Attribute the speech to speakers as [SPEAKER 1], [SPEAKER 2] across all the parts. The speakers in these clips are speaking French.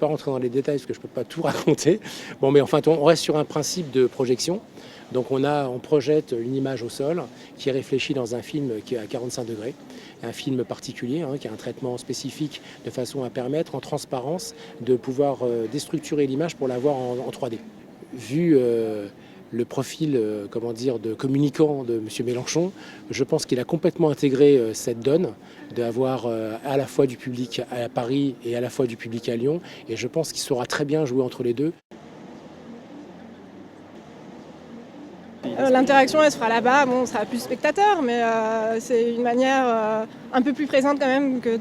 [SPEAKER 1] pas rentrer dans les détails parce que je ne peux pas tout raconter. Bon, mais enfin, on reste sur un principe de projection. Donc on projette une image au sol qui est réfléchie dans un film qui est à 45 degrés, un film particulier qui a un traitement spécifique de façon à permettre en transparence de pouvoir déstructurer l'image pour la voir en 3D. Vu le profil de communicant de M. Mélenchon, je pense qu'il a complètement intégré cette donne d'avoir à la fois du public à Paris et à la fois du public à Lyon. Et je pense qu'il saura très bien jouer entre les deux.
[SPEAKER 2] L'interaction, elle se fera là-bas, bon, on sera plus spectateur, mais c'est une manière un peu plus présente quand même que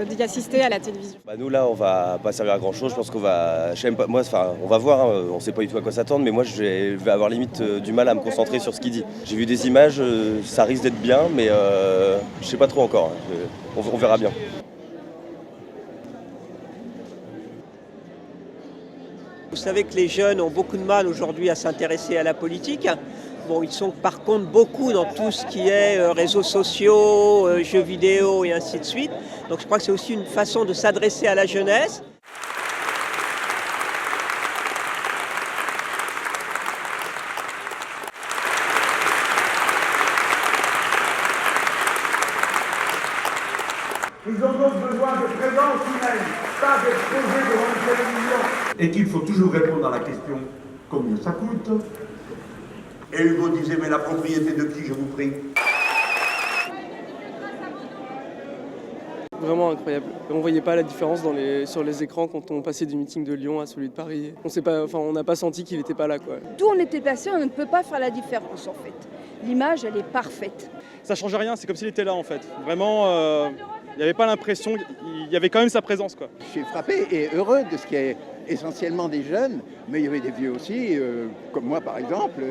[SPEAKER 2] d'y assister à la télévision.
[SPEAKER 3] Nous là, on va pas servir à grand chose. Je pense qu'on va, je sais même pas, moi, on va voir. On sait pas du tout à quoi s'attendre, mais moi, je vais avoir limite du mal à me concentrer sur ce qu'il dit. J'ai vu des images, ça risque d'être bien, mais je sais pas trop encore. On verra bien.
[SPEAKER 4] Vous savez que les jeunes ont beaucoup de mal aujourd'hui à s'intéresser à la politique. Bon, ils sont par contre beaucoup dans tout ce qui est réseaux sociaux, jeux vidéo et ainsi de suite. Donc je crois que c'est aussi une façon de s'adresser à la jeunesse.
[SPEAKER 5] Ils ont donc besoin de présence humaine, pas d'exposer devant une télévision. Et qu'il faut toujours répondre à la question combien ça coûte. Et Hugo disait mais la propriété de qui, je vous prie?
[SPEAKER 6] Vraiment incroyable. On ne voyait pas la différence sur les écrans quand on passait du meeting de Lyon à celui de Paris. On n'a pas senti qu'il n'était pas là, quoi.
[SPEAKER 7] D'où on était placé, on ne peut pas faire la différence en fait. L'image, elle est parfaite.
[SPEAKER 8] Ça change rien, c'est comme s'il était là en fait. Vraiment, il n'y avait pas l'impression, il y avait quand même sa présence, quoi.
[SPEAKER 9] Je suis frappé et heureux de ce qui est essentiellement des jeunes, mais il y avait des vieux aussi, comme moi par exemple.